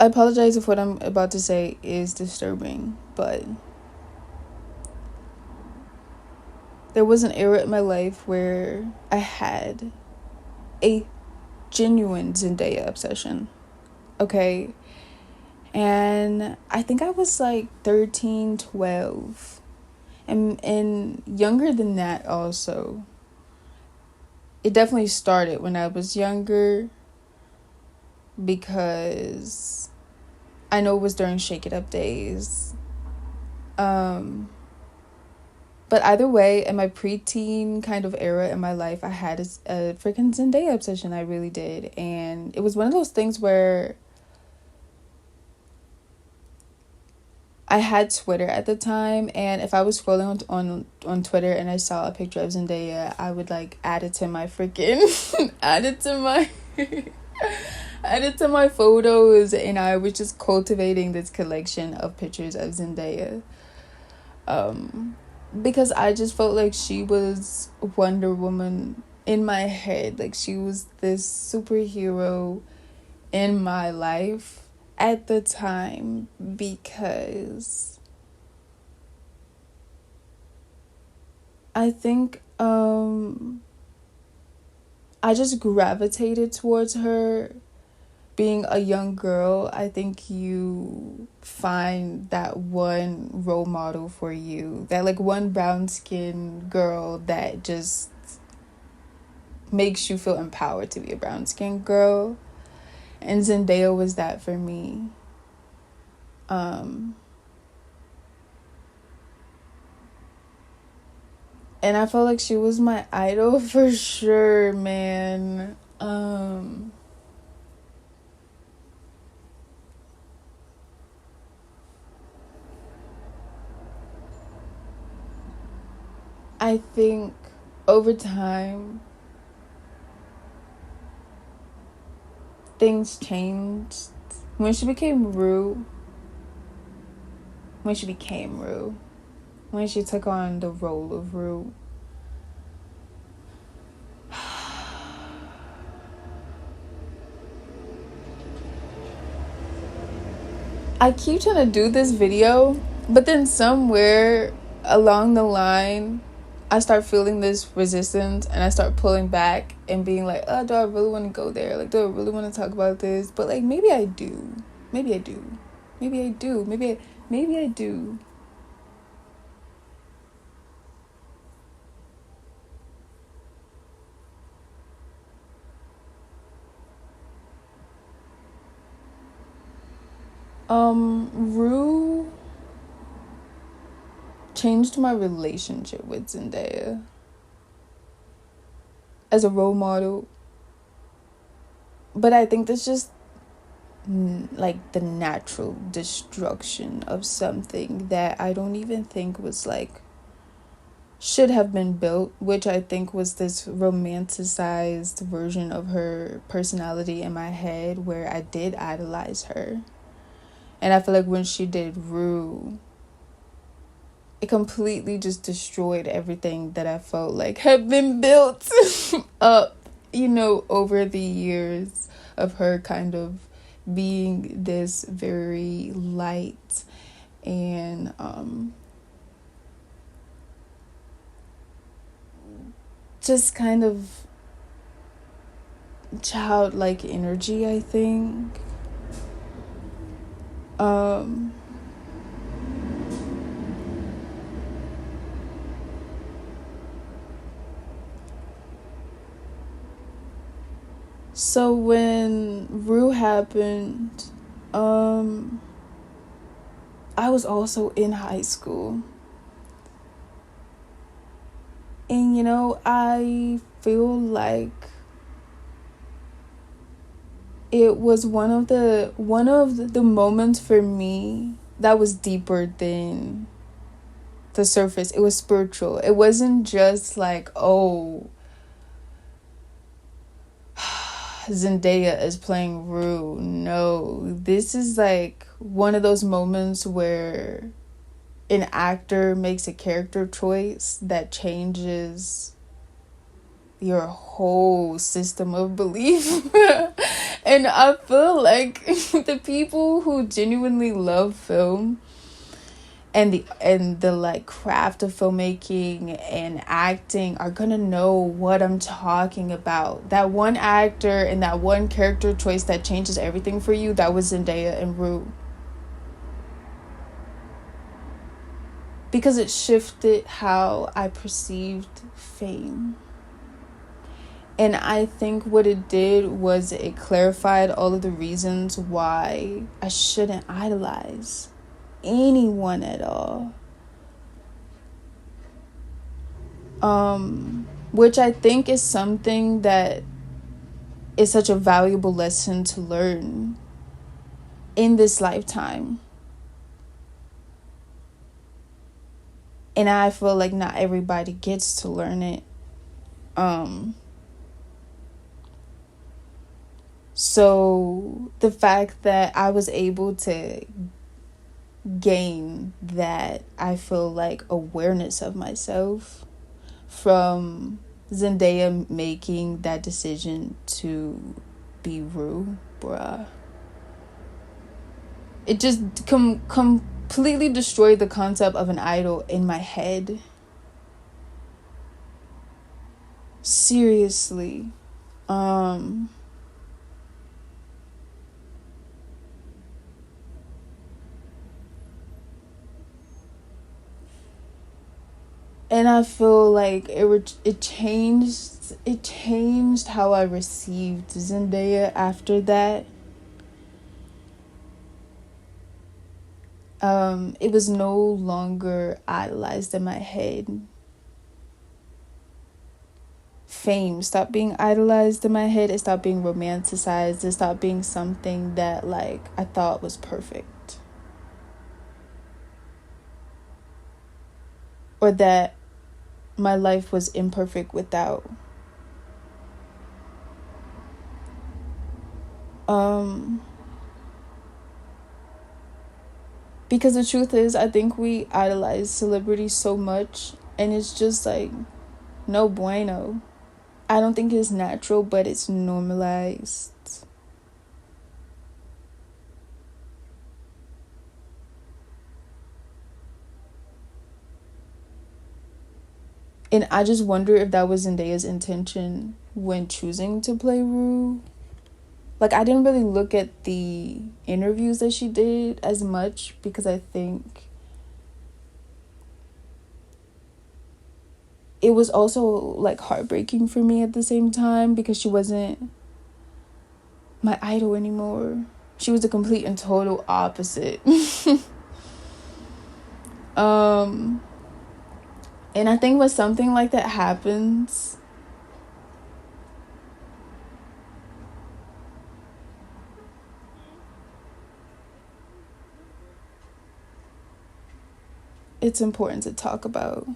I apologize if what I'm about to say is disturbing, but there was an era in my life where I had a genuine Zendaya obsession. Okay? And I think I was like 13, 12. And younger than that also. It definitely started when I was younger because I know it was during Shake It Up days. But either way, in my preteen kind of era in my life, I had a freaking Zendaya obsession. I really did. And it was one of those things where I had Twitter at the time, and if I was scrolling on Twitter and I saw a picture of Zendaya, I would like add it to my freaking add it to my add it to my photos, and I was just cultivating this collection of pictures of Zendaya. Because I just felt like she was Wonder Woman in my head. Like she was this superhero in my life at the time, because I think I just gravitated towards her. Being a young girl, I think you find that one role model for you, that like one brown skinned girl that just makes you feel empowered to be a brown skinned girl. And Zendaya was that for me. And I felt like she was my idol for sure, man. I think over time, things changed. When she became Rue, when she took on the role of Rue, I keep trying to do this video, but then somewhere along the line, I start feeling this resistance and I start pulling back and being like, oh, do I really want to go there? Like, do I really want to talk about this? But like, maybe I do. Maybe I do. Maybe I do. Maybe I do. Rue changed my relationship with Zendaya as a role model. But I think that's just like the natural destruction of something that I don't even think was like should have been built, which I think was this romanticized version of her personality in my head where I did idolize her. And I feel like when she did Rue, it completely just destroyed everything that I felt like had been built up, over the years of her kind of being this very light and just kind of childlike energy, I think. So when Rue happened, I was also in high school. And I feel like it was one of the moments for me that was deeper than the surface. It was spiritual. It wasn't just like, oh, Zendaya is playing Rue. No, this is like one of those moments where an actor makes a character choice that changes your whole system of belief. And I feel like the people who genuinely love film and the like craft of filmmaking and acting are gonna know what I'm talking about. That one actor and that one character choice that changes everything for you, that was Zendaya and Rue. Because it shifted how I perceived fame. And I think what it did was it clarified all of the reasons why I shouldn't idolize anyone at all. Which I think is something that is such a valuable lesson to learn in this lifetime. And I feel like not everybody gets to learn it. So the fact that I was able to gain that, I feel like, awareness of myself from Zendaya making that decision to be Rue, bruh. It just completely destroyed the concept of an idol in my head. Seriously. And I feel like it changed how I received Zendaya after that. It was no longer idolized in my head. Fame stopped being idolized in my head. It stopped being romanticized. It stopped being something that like I thought was perfect, or that my life was imperfect without. Because the truth is, I think we idolize celebrities so much, and it's just like, no bueno. I don't think it's natural, but it's normalized. And I just wonder if that was Zendaya's intention when choosing to play Rue. Like, I didn't really look at the interviews that she did as much because I think it was also like heartbreaking for me at the same time because she wasn't my idol anymore. She was the complete and total opposite. And I think when something like that happens, it's important to talk about.